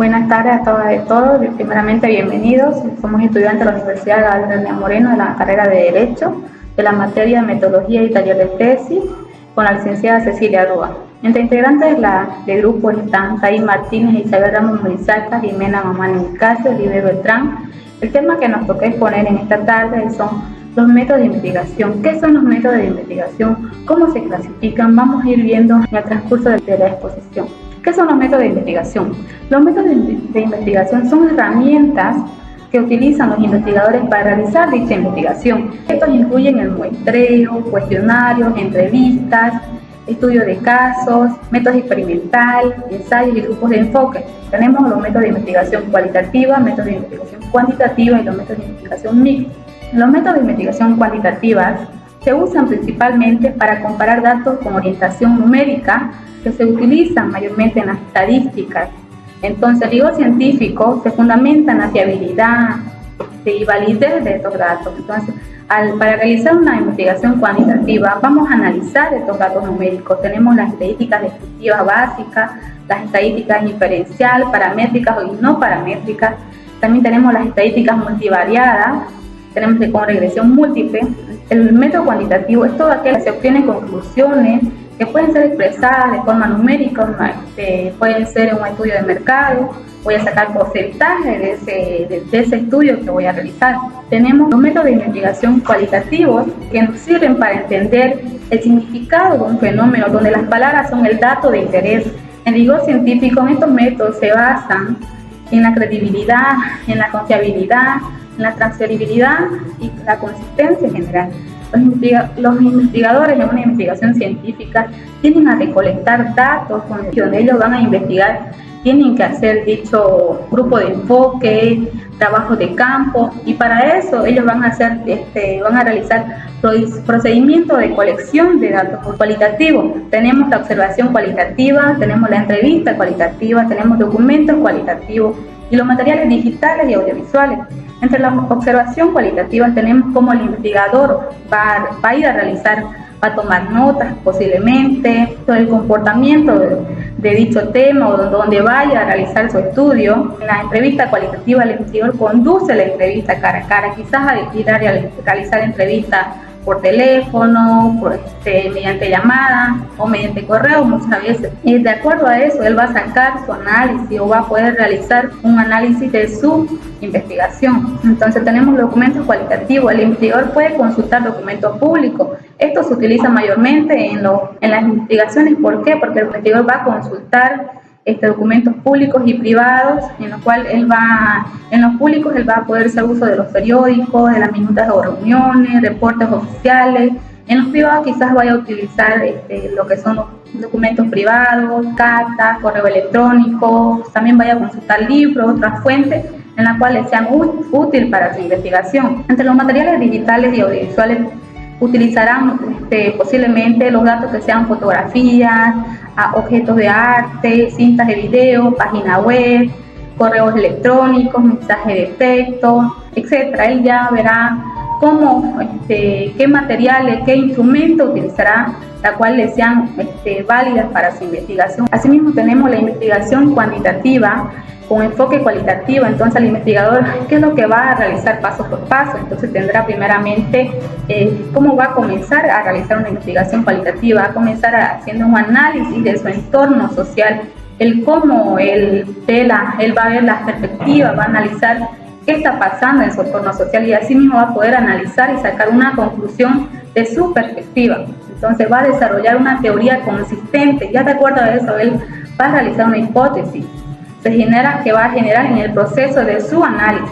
Buenas tardes a todas y todos. Primeramente, bienvenidos. Somos estudiantes de la Universidad Gabriel García Moreno de la carrera de Derecho, de la materia de Metodología y Taller de Tesis, con la licenciada Cecilia Rúa. Entre integrantes del grupo están Taís Martínez, Isabel Ramos Morizaca, Jimena Mamani Nicasio, Libre Beltrán. El tema que nos toca exponer en esta tarde son los métodos de investigación. ¿Qué son los métodos de investigación? ¿Cómo se clasifican? Vamos a ir viendo en el transcurso de la exposición. ¿Qué son los métodos de investigación? Los métodos de investigación son herramientas que utilizan los investigadores para realizar dicha investigación. Estos incluyen el muestreo, cuestionarios, entrevistas, estudio de casos, métodos experimentales, ensayos y grupos de enfoque. Tenemos los métodos de investigación cualitativa, métodos de investigación cuantitativa y los métodos de investigación mixta. Los métodos de investigación cuantitativas se usan principalmente para comparar datos con orientación numérica que se utilizan mayormente en las estadísticas. Entonces, el rigor científico se fundamenta en la fiabilidad y validez de estos datos. Entonces, para realizar una investigación cuantitativa, vamos a analizar estos datos numéricos. Tenemos las estadísticas descriptivas básicas, las estadísticas inferencial, paramétricas y no paramétricas. También tenemos las estadísticas multivariadas, tenemos que con regresión múltiple. El método cuantitativo es todo aquel que se obtienen conclusiones que pueden ser expresadas de forma numérica, pueden ser en un estudio de mercado, voy a sacar porcentaje de ese estudio que voy a realizar. Tenemos los métodos de investigación cualitativos que nos sirven para entender el significado de un fenómeno, donde las palabras son el dato de interés. En rigor científico, en estos métodos se basan en la credibilidad, en la confiabilidad, en la transferibilidad y la consistencia general. Los investigadores en una investigación científica tienen a recolectar datos donde ellos van a investigar, tienen que hacer dicho grupo de enfoque, trabajos de campo, y para eso ellos van a realizar procedimientos de colección de datos cualitativos. Tenemos la observación cualitativa, tenemos la entrevista cualitativa, tenemos documentos cualitativos y los materiales digitales y audiovisuales. Entre la observación cualitativa tenemos cómo el investigador va a ir a realizar, va a tomar notas posiblemente sobre el comportamiento de dicho tema o donde vaya a realizar su estudio. En la entrevista cualitativa, el investigador conduce la entrevista cara a cara, quizás a ir a realizar entrevistas por teléfono, mediante llamada o mediante correo muchas veces. Y de acuerdo a eso, él va a sacar su análisis o va a poder realizar un análisis de su investigación. Entonces tenemos documentos cualitativos. El investigador puede consultar documentos públicos. Esto se utiliza mayormente en las investigaciones. ¿Por qué? Porque el investigador va a consultar documentos públicos y privados, en los públicos él va a poder hacer uso de los periódicos, de las minutas de reuniones, reportes oficiales. En los privados quizás vaya a utilizar lo que son los documentos privados, cartas, correo electrónico, también vaya a consultar libros, otras fuentes en las cuales sean útiles para su investigación. Entre los materiales digitales y audiovisuales utilizarán posiblemente los datos que sean fotografías, objetos de arte, cintas de video, página web, correos electrónicos, mensajes de texto, etc. Él ya verá cómo, qué materiales, qué instrumentos utilizará, las cuales sean válidas para su investigación. Asimismo tenemos la investigación cuantitativa con enfoque cualitativo. Entonces el investigador, ¿qué es lo que va a realizar paso por paso? Entonces tendrá primeramente cómo va a comenzar a realizar una investigación cualitativa, va a comenzar haciendo un análisis de su entorno social, cómo él va a ver las perspectivas, va a analizar qué está pasando en su entorno social y así mismo va a poder analizar y sacar una conclusión de su perspectiva. Entonces va a desarrollar una teoría consistente. Ya de acuerdo a eso, él va a realizar una hipótesis que va a generar en el proceso de su análisis.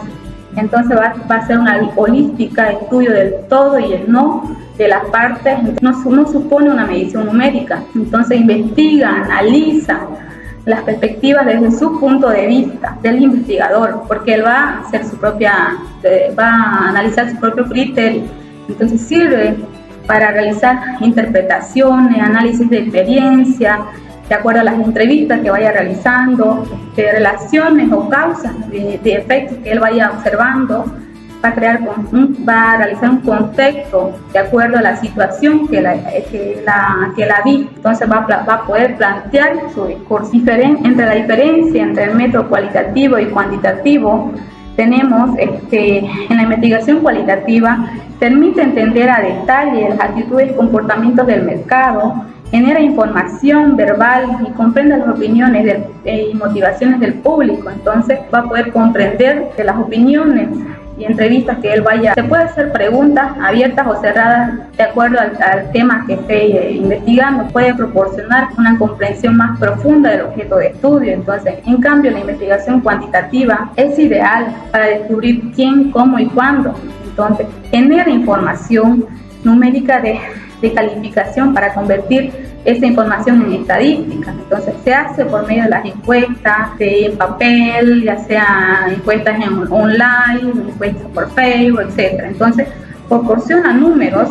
Entonces va a ser una holística, estudio del todo y el no de las partes. No supone una medición numérica. Entonces investiga, analiza las perspectivas desde su punto de vista del investigador, porque él va a hacer va a analizar su propio criterio. Entonces sirve para realizar interpretaciones, análisis de experiencia, de acuerdo a las entrevistas que vaya realizando, relaciones o causas de efectos que él vaya observando, va a realizar un contexto de acuerdo a la situación que la vi. Entonces va a poder plantear su discurso. Entre la diferencia entre el método cualitativo y cuantitativo, tenemos en la investigación cualitativa permite entender a detalle las actitudes y comportamientos del mercado, genera información verbal y comprende las opiniones y motivaciones del público. Entonces va a poder comprender de las opiniones y entrevistas que él vaya. Se puede hacer preguntas abiertas o cerradas de acuerdo al tema que esté investigando. Puede proporcionar una comprensión más profunda del objeto de estudio. Entonces, en cambio, la investigación cuantitativa es ideal para descubrir quién, cómo y cuándo. Entonces, genera información numérica de calificación para convertir esa información en estadística. Entonces se hace por medio de las encuestas en papel, ya sea encuestas en online, encuestas por Facebook, etc. Entonces proporciona números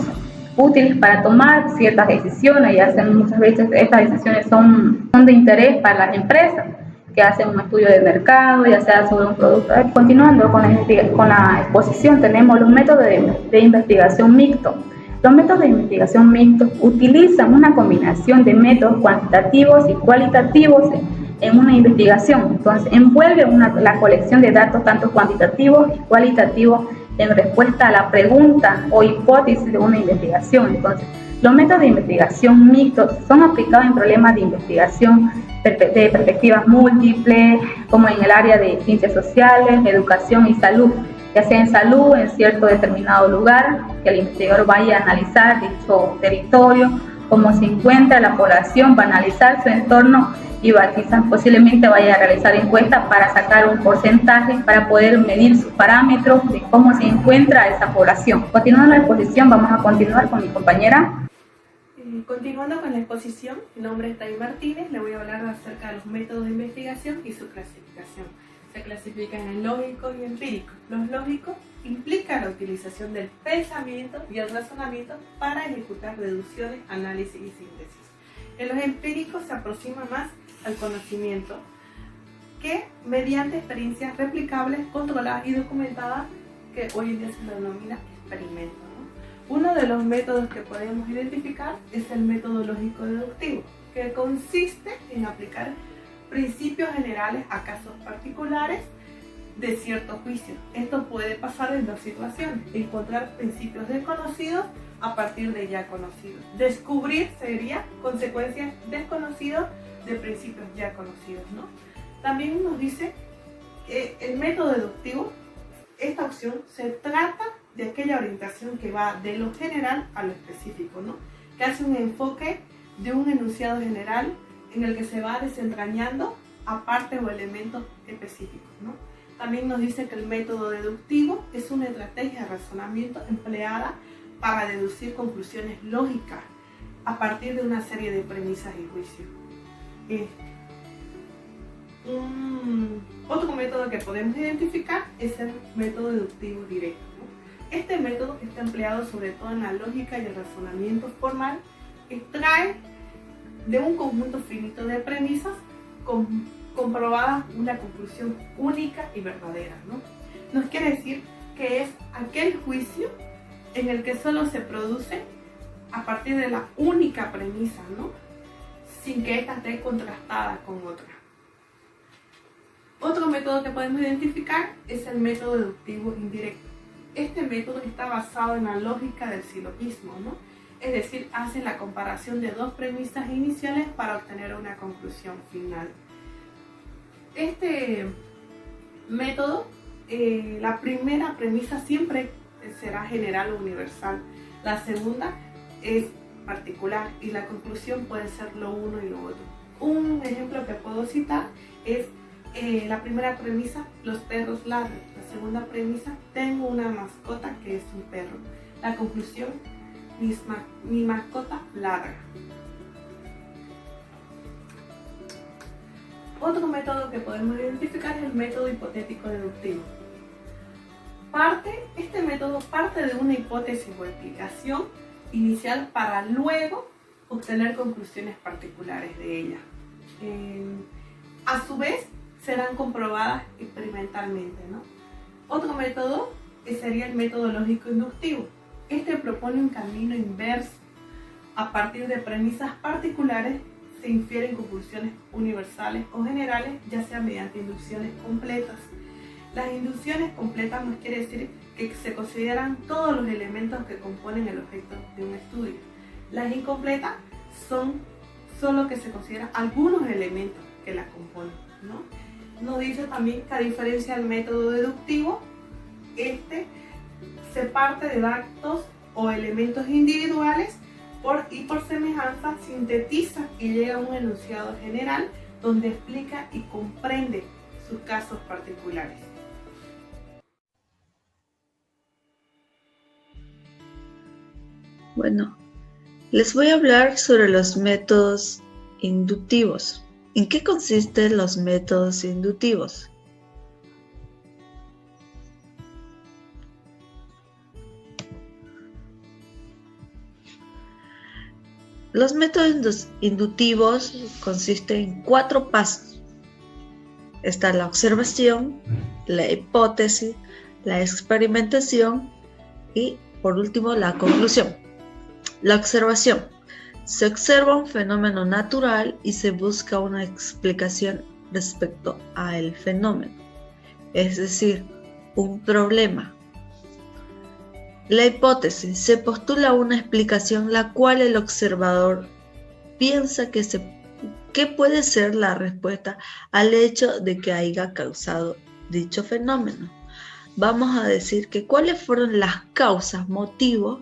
útiles para tomar ciertas decisiones, y hacen muchas veces estas decisiones son de interés para las empresas que hacen un estudio de mercado, ya sea sobre un producto. Continuando con la exposición, tenemos los métodos de investigación mixtos. Los métodos de investigación mixtos utilizan una combinación de métodos cuantitativos y cualitativos en una investigación. Entonces, envuelve la colección de datos tanto cuantitativos y cualitativos en respuesta a la pregunta o hipótesis de una investigación. Entonces, los métodos de investigación mixtos son aplicados en problemas de investigación de perspectivas múltiples, como en el área de ciencias sociales, educación y salud, ya sea en salud, en cierto determinado lugar, que el investigador vaya a analizar dicho territorio, cómo se encuentra la población, va a analizar su entorno y quizás posiblemente vaya a realizar encuestas para sacar un porcentaje para poder medir sus parámetros de cómo se encuentra esa población. Continuando la exposición, vamos a continuar con mi compañera. Continuando con la exposición, mi nombre es Tay Martínez, le voy a hablar acerca de los métodos de investigación y su clasificación. Se clasifican en lógicos y empíricos. Los lógicos implican la utilización del pensamiento y el razonamiento para ejecutar deducciones, análisis y síntesis. En los empíricos se aproxima más al conocimiento que mediante experiencias replicables, controladas y documentadas, que hoy en día se denomina experimento, ¿no? Uno de los métodos que podemos identificar es el método lógico-deductivo, que consiste en aplicar principios generales a casos particulares de cierto juicio. Esto puede pasar en dos situaciones: encontrar principios desconocidos a partir de ya conocidos. Descubrir sería consecuencias desconocidas de principios ya conocidos, ¿no? También nos dice que el método deductivo, esta opción se trata de aquella orientación que va de lo general a lo específico, ¿no? Que hace un enfoque de un enunciado general en el que se va desentrañando a partes o elementos específicos, ¿no? También nos dice que el método deductivo es una estrategia de razonamiento empleada para deducir conclusiones lógicas a partir de una serie de premisas y juicios. Otro método que podemos identificar es el método deductivo directo, ¿no? Este método está empleado sobre todo en la lógica y el razonamiento formal. Extrae de un conjunto finito de premisas comprobadas una conclusión única y verdadera, ¿no? Nos quiere decir que es aquel juicio en el que solo se produce a partir de la única premisa, ¿no? Sin que ésta esté contrastada con otra. Otro método que podemos identificar es el método deductivo indirecto. Este método está basado en la lógica del silogismo, ¿no? Es decir, hace la comparación de dos premisas iniciales para obtener una conclusión final. Este método, la primera premisa siempre será general o universal, la segunda es particular y la conclusión puede ser lo uno y lo otro. Un ejemplo que puedo citar es la primera premisa: los perros ladran. La segunda premisa: tengo una mascota que es un perro. La conclusión: mi mascota ladra. Otro método que podemos identificar es el método hipotético deductivo. Este método parte de una hipótesis o explicación inicial para luego obtener conclusiones particulares de ella. A su vez, serán comprobadas experimentalmente, ¿no? Otro método que sería el método lógico inductivo. Este propone un camino inverso. A partir de premisas particulares se infieren conclusiones universales o generales, ya sea mediante inducciones completas. Las inducciones completas nos quiere decir que se consideran todos los elementos que componen el objeto de un estudio. Las incompletas son solo que se consideran algunos elementos que la componen, ¿no? Nos dice también que a diferencia del método deductivo, se parte de datos o elementos individuales y por semejanza sintetiza y llega a un enunciado general donde explica y comprende sus casos particulares. Bueno, les voy a hablar sobre los métodos inductivos. ¿En qué consisten los métodos inductivos? Los métodos inductivos consisten en 4 pasos. Está la observación, la hipótesis, la experimentación y, por último, la conclusión. La observación. Se observa un fenómeno natural y se busca una explicación respecto al fenómeno, es decir, un problema. La hipótesis. Se postula una explicación la cual el observador piensa que puede ser la respuesta al hecho de que haya causado dicho fenómeno. Vamos a decir que cuáles fueron las causas, motivos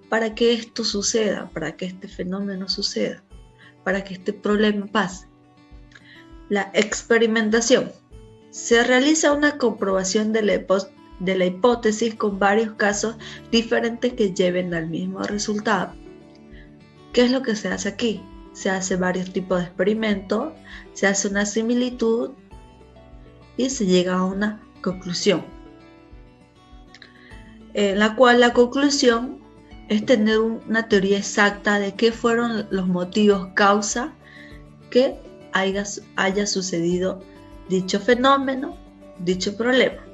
para que esto suceda, para que este fenómeno suceda, para que este problema pase. La experimentación. Se realiza una comprobación de la hipótesis con varios casos diferentes que lleven al mismo resultado. ¿Qué es lo que se hace aquí? Se hace varios tipos de experimentos, se hace una similitud y se llega a una conclusión, en la cual la conclusión es tener una teoría exacta de qué fueron los motivos, causa que haya sucedido dicho fenómeno, dicho problema.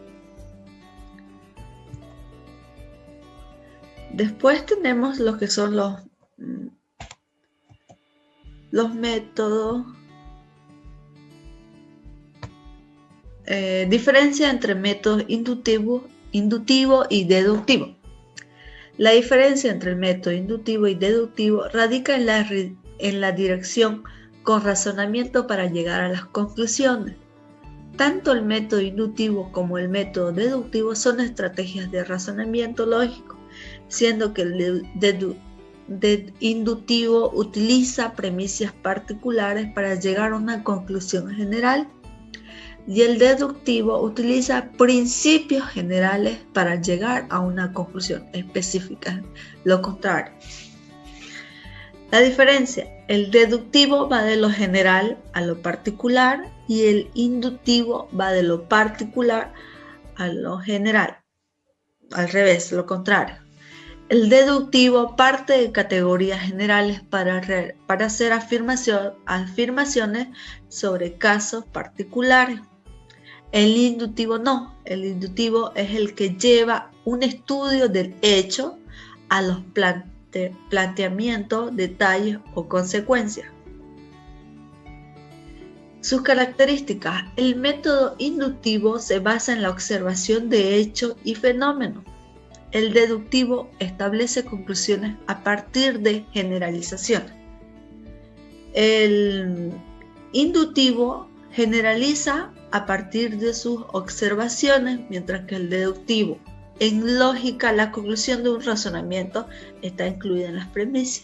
Después tenemos lo que son los métodos. Diferencia entre métodos inductivo y deductivo. La diferencia entre el método inductivo y deductivo radica en la dirección con razonamiento para llegar a las conclusiones. Tanto el método inductivo como el método deductivo son estrategias de razonamiento lógico, siendo que el inductivo utiliza premisas particulares para llegar a una conclusión general y el deductivo utiliza principios generales para llegar a una conclusión específica, lo contrario. La diferencia, el deductivo va de lo general a lo particular y el inductivo va de lo particular a lo general, al revés, lo contrario. El deductivo parte de categorías generales para hacer afirmaciones sobre casos particulares. El inductivo no, el inductivo es el que lleva un estudio del hecho a los planteamientos, detalles o consecuencias. Sus características. El método inductivo se basa en la observación de hechos y fenómenos. El deductivo establece conclusiones a partir de generalizaciones. El inductivo generaliza a partir de sus observaciones, mientras que el deductivo, en lógica, la conclusión de un razonamiento está incluida en las premisas.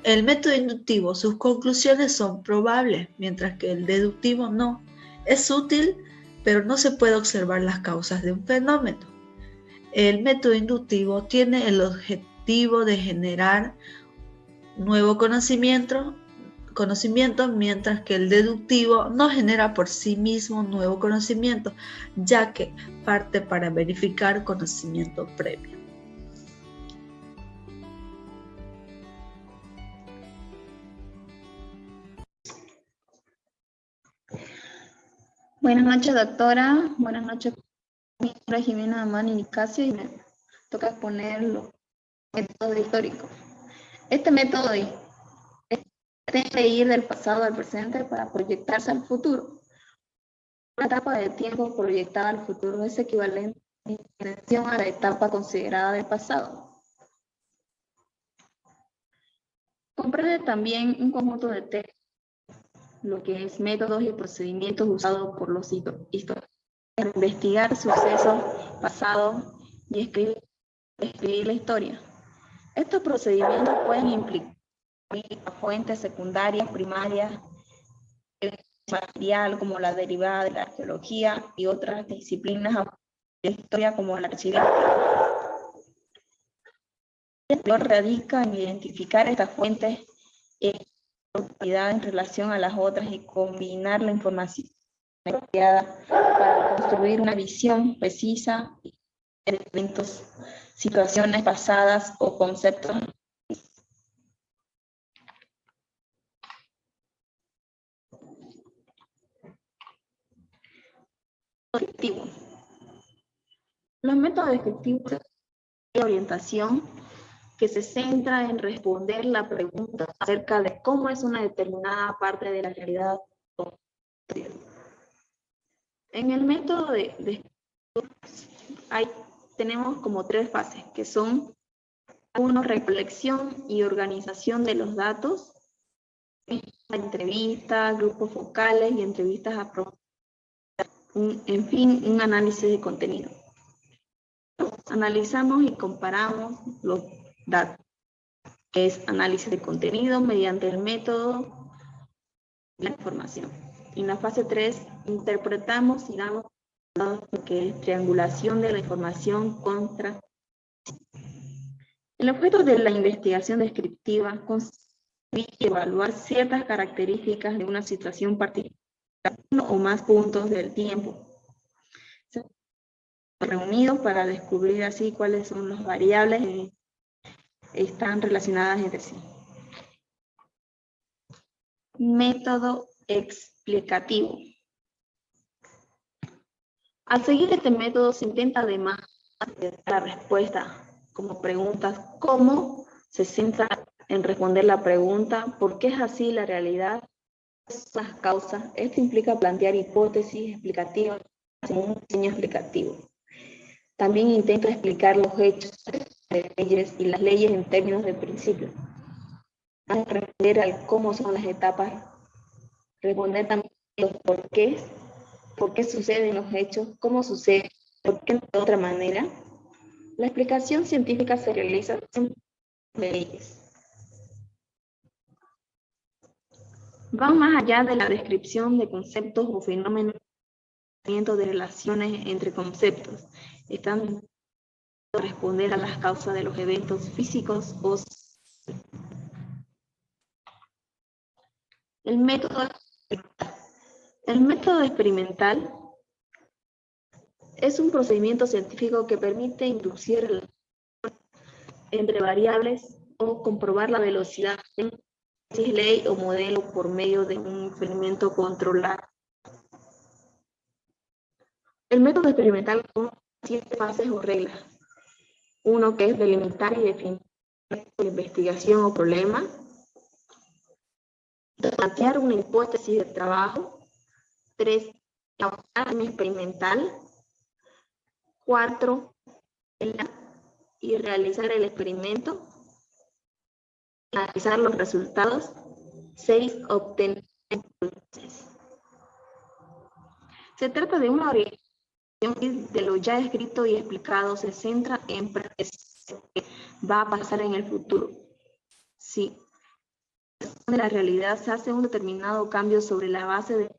El método inductivo, sus conclusiones son probables, mientras que el deductivo no. Es útil, pero no se puede observar las causas de un fenómeno. El método inductivo tiene el objetivo de generar nuevo conocimiento, mientras que el deductivo no genera por sí mismo nuevo conocimiento, ya que parte para verificar conocimiento previo. Buenas noches, doctora. Buenas noches, mi nombre es Jimena Amani Nicasio y me toca exponer los métodos históricos. Este método pretende ir del pasado al presente para proyectarse al futuro. Una etapa de tiempo proyectada al futuro es equivalente en dimensión a la etapa considerada del pasado. Comprende también un conjunto de textos, lo que es métodos y procedimientos usados por los historiadores para investigar sucesos pasados y escribir la historia. Estos procedimientos pueden implicar fuentes secundarias, primarias, material como la derivada de la arqueología y otras disciplinas de la historia como la archivística. El valor radica en identificar estas fuentes y en relación a las otras y combinar la información apropiada para construir una visión precisa de eventos, situaciones pasadas o conceptos. Los métodos descriptivos de orientación que se centra en responder la pregunta acerca de cómo es una determinada parte de la realidad. En el método tenemos como 3 fases, que son 1, recolección y organización de los datos, entrevistas, grupos focales y entrevistas a profundidad. En fin, un análisis de contenido. Analizamos y comparamos los datos, que es análisis de contenido mediante el método de la información. En la fase 3, interpretamos y damos lo que es triangulación de la información contra. El objeto de la investigación descriptiva consiste en evaluar ciertas características de una situación particular, uno o más puntos del tiempo, reunidos para descubrir así cuáles son las variables que están relacionadas entre sí. Método explicativo. Al seguir este método se intenta además de la respuesta como preguntas, cómo se centra en responder la pregunta, ¿por qué es así la realidad? Las causas. Esto implica plantear hipótesis explicativas en un diseño explicativo. También intenta explicar los hechos de leyes y las leyes en términos de principio. Responder al cómo son las etapas, responder también los porqués, por qué suceden los hechos, cómo sucede, por qué de otra manera. La explicación científica se realiza en leyes. Van más allá de la descripción de conceptos o fenómenos de relaciones entre conceptos. Están a responder a las causas de los eventos físicos o el método experimental es un procedimiento científico que permite inducir entre variables o comprobar la velocidad de ley o modelo por medio de un experimento controlado. El método experimental tiene 7 fases o reglas. 1, que es delimitar y definir la investigación o problema. Plantear una hipótesis de trabajo. 3, elaborar un experimental. 4, y realizar el experimento. Analizar los resultados. 6, obtener conclusiones. Se trata de una orientación de lo ya escrito y explicado, se centra en lo que va a pasar en el futuro. Sí, de la realidad se hace un determinado cambio sobre la base de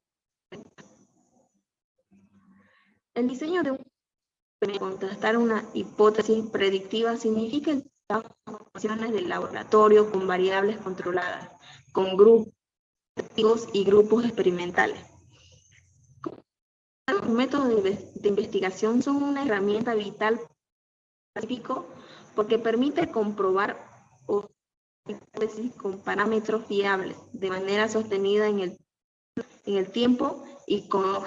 el diseño de contrastar una hipótesis predictiva significa operaciones del laboratorio con variables controladas, con grupos y grupos experimentales. Los métodos de investigación son una herramienta vital porque permite comprobar hipótesis con parámetros fiables de manera sostenida en el tiempo y con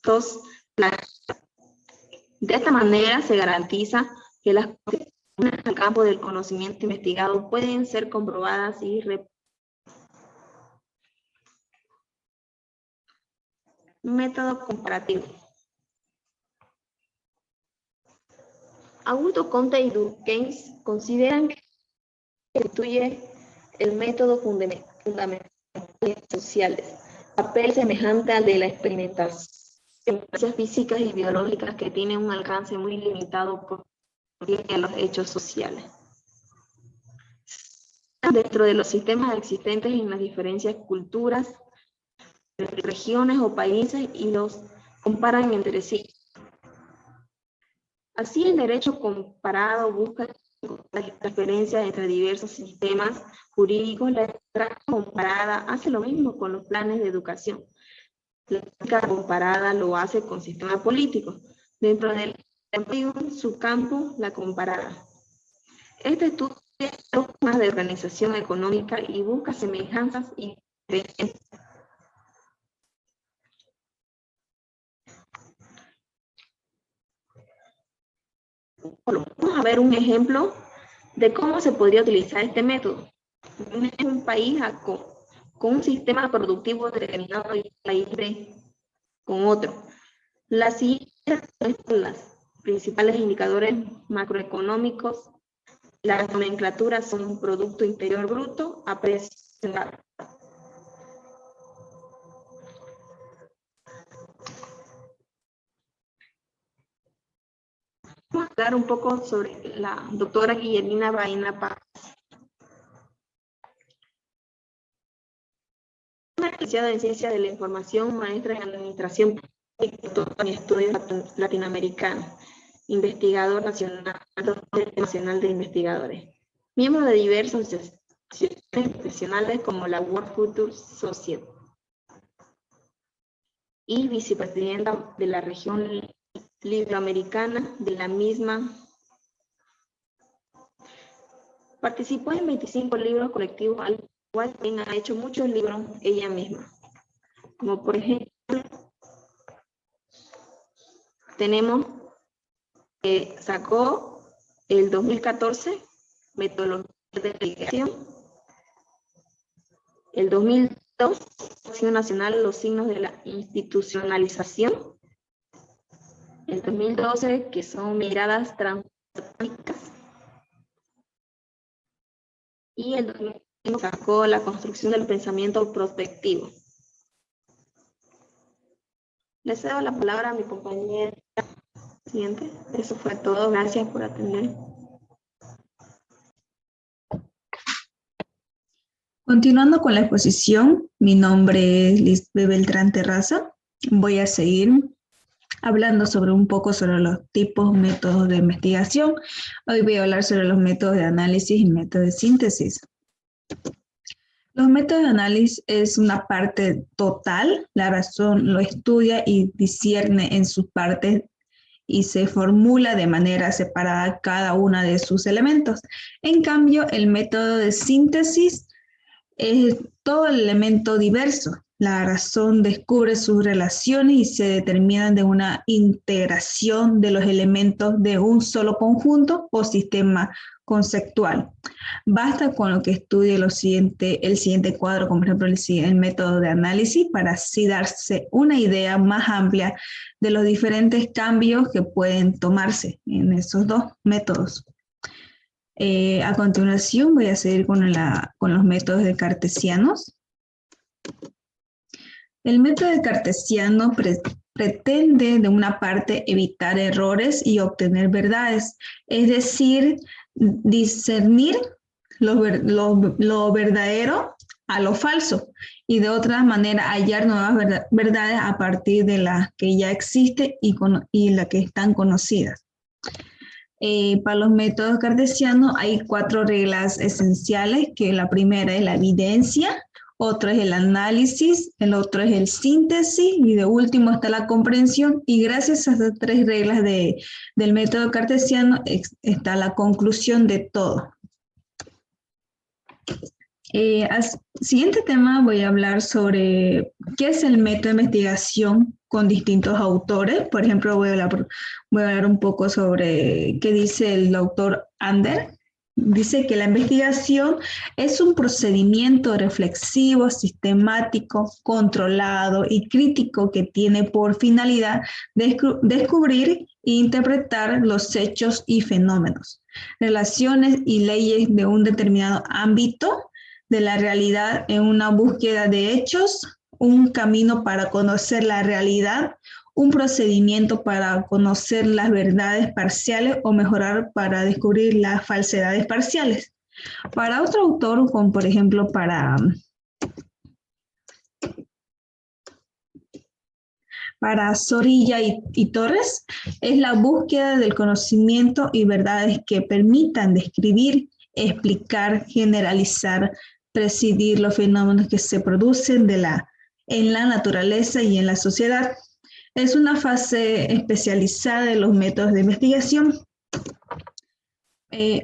estos planes. De esta manera se garantiza que las contribuciones al campo del conocimiento investigado pueden ser comprobadas y método comparativo. Augusto Comte y Durkheim consideran que constituye el método fundamental de sociales, papel semejante al de la experimentación en ciencias físicas y biológicas que tiene un alcance muy limitado por los hechos sociales. Dentro de los sistemas existentes en las diferentes culturas, regiones o países y los comparan entre sí. Así, el derecho comparado busca las diferencias entre diversos sistemas jurídicos. La ética comparada hace lo mismo con los planes de educación. La ética comparada lo hace con sistemas políticos. Dentro del su campo, la comparada. Este estudio es más de organización económica y busca semejanzas y diferencias. Bueno, vamos a ver un ejemplo de cómo se podría utilizar este método. En un país con un sistema productivo determinado y un país con otro. Las siguientes son las principales indicadores macroeconómicos. Las nomenclaturas son Producto Interior Bruto a precio. Vamos a hablar un poco sobre la doctora Guillermina Baena Paz. Una licenciada en Ciencias de la Información, maestra en Administración y Estudios Latinoamericanos, investigador nacional de investigadores, miembro de diversas asociaciones profesionales como la World Future Society y vicepresidenta de la región libroamericana de la misma. Participó en 25 libros colectivos, al cual también ha hecho muchos libros ella misma. Como por ejemplo, tenemos que sacó el 2014 Metodología de Investigación, el 2002 Acción Nacional, los signos de la institucionalización, el 2012 que son miradas transformativas, y el 2001 sacó la construcción del pensamiento prospectivo. Le cedo la palabra a mi compañera. Siguiente. Eso fue todo. Gracias por atender. Continuando con la exposición, mi nombre es Lisbeth Beltrán Terraza. Voy a seguir hablando un poco sobre los tipos, métodos de investigación. Hoy voy a hablar sobre los métodos de análisis y métodos de síntesis. Los métodos de análisis es una parte total, la razón lo estudia y discierne en sus partes y se formula de manera separada cada una de sus elementos. En cambio, el método de síntesis es todo el elemento diverso. La razón descubre sus relaciones y se determinan de una integración de los elementos de un solo conjunto o sistema conceptual. Basta con lo que estudie el siguiente cuadro, como por ejemplo el método de análisis, para así darse una idea más amplia de los diferentes cambios que pueden tomarse en esos dos métodos. A continuación voy a seguir con los métodos de cartesianos. El método de cartesiano pretende de una parte evitar errores y obtener verdades, es decir, discernir lo verdadero a lo falso y de otra manera hallar nuevas verdades a partir de las que ya existen y las que están conocidas. Para los métodos cartesianos hay 4 reglas esenciales, que la primera es la evidencia, otro es el análisis, el otro es el síntesis y de último está la comprensión, y gracias a estas 3 reglas del método cartesiano está la conclusión de todo. Siguiente tema voy a hablar sobre qué es el método de investigación con distintos autores. Por ejemplo, voy a hablar un poco sobre qué dice el autor Ander. Dice que la investigación es un procedimiento reflexivo, sistemático, controlado y crítico que tiene por finalidad descubrir e interpretar los hechos y fenómenos, relaciones y leyes de un determinado ámbito de la realidad en una búsqueda de hechos, un camino para conocer la realidad, un procedimiento para conocer las verdades parciales o mejorar para descubrir las falsedades parciales. Para otro autor, como por ejemplo para Zorrilla y Torres, es la búsqueda del conocimiento y verdades que permitan describir, explicar, generalizar, presidir los fenómenos que se producen en la naturaleza y en la sociedad. Es una fase especializada de los métodos de investigación.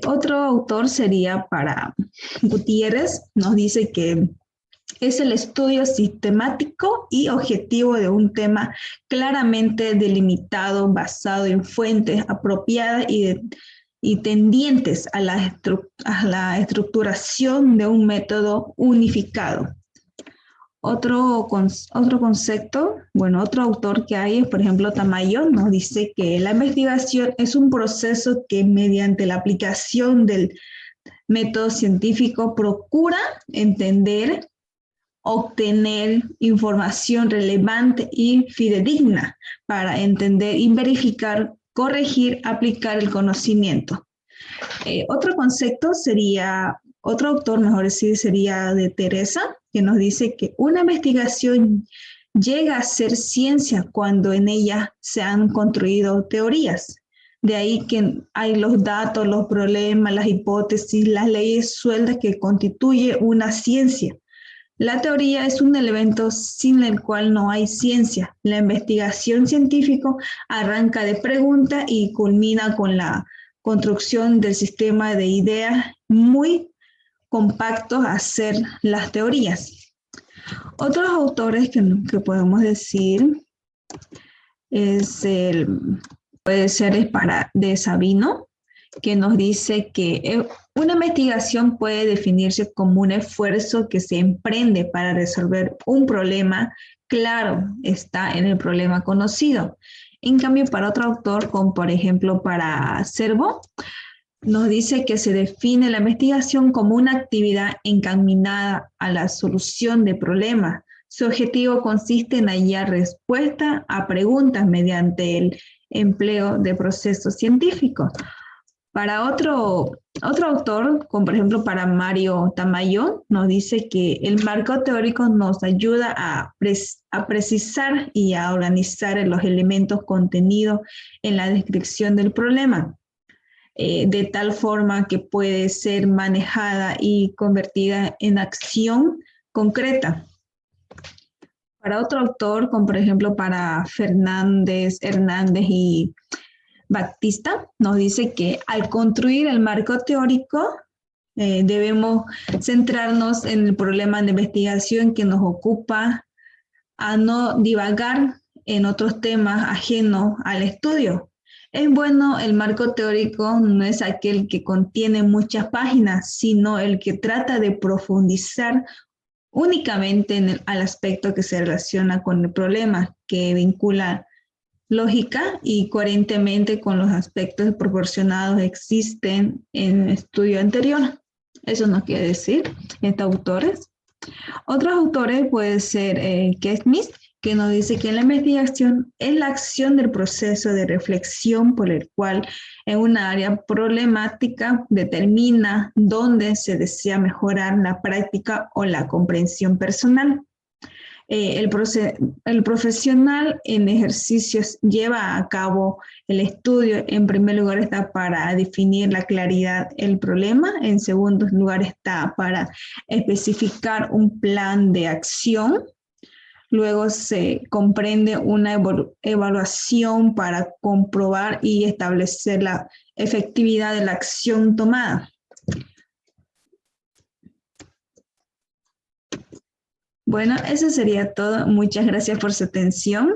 Otro autor sería para Gutiérrez, nos dice que es el estudio sistemático y objetivo de un tema claramente delimitado, basado en fuentes apropiadas y tendientes a la estructuración de un método unificado. Otro concepto, otro autor que hay es, por ejemplo, Tamayo, nos dice que la investigación es un proceso que mediante la aplicación del método científico procura entender, obtener información relevante y fidedigna para entender y verificar, corregir, aplicar el conocimiento. Otro concepto otro autor, mejor decir, sería de Teresa, que nos dice que una investigación llega a ser ciencia cuando en ella se han construido teorías. De ahí que hay los datos, los problemas, las hipótesis, las leyes sueltas que constituye una ciencia. La teoría es un elemento sin el cual no hay ciencia. La investigación científica arranca de preguntas y culmina con la construcción del sistema de ideas muy compactos a hacer las teorías. Otros autores que podemos decir puede ser de Sabino, que nos dice que una investigación puede definirse como un esfuerzo que se emprende para resolver un problema, claro, está en el problema conocido. En cambio, para otro autor, como por ejemplo para Cervo, nos dice que se define la investigación como una actividad encaminada a la solución de problemas. Su objetivo consiste en hallar respuestas a preguntas mediante el empleo de procesos científicos. Para otro autor, como por ejemplo para Mario Tamayo, nos dice que el marco teórico nos ayuda a precisar y a organizar los elementos contenidos en la descripción del problema, de tal forma que puede ser manejada y convertida en acción concreta. Para otro autor, como por ejemplo para Hernández y Batista, nos dice que al construir el marco teórico debemos centrarnos en el problema de investigación que nos ocupa, a no divagar en otros temas ajenos al estudio. Es bueno, el marco teórico no es aquel que contiene muchas páginas, sino el que trata de profundizar únicamente al aspecto que se relaciona con el problema, que vincula lógica y coherentemente con los aspectos proporcionados existen en el estudio anterior. Eso nos quiere decir estos autores. Otros autores puede ser Keith Smith, que nos dice que la investigación es la acción del proceso de reflexión por el cual en una área problemática determina dónde se desea mejorar la práctica o la comprensión personal. El profesional en ejercicios lleva a cabo el estudio. En primer lugar está para definir la claridad del problema. En segundo lugar está para especificar un plan de acción. Luego se comprende una evaluación para comprobar y establecer la efectividad de la acción tomada. Bueno, eso sería todo. Muchas gracias por su atención.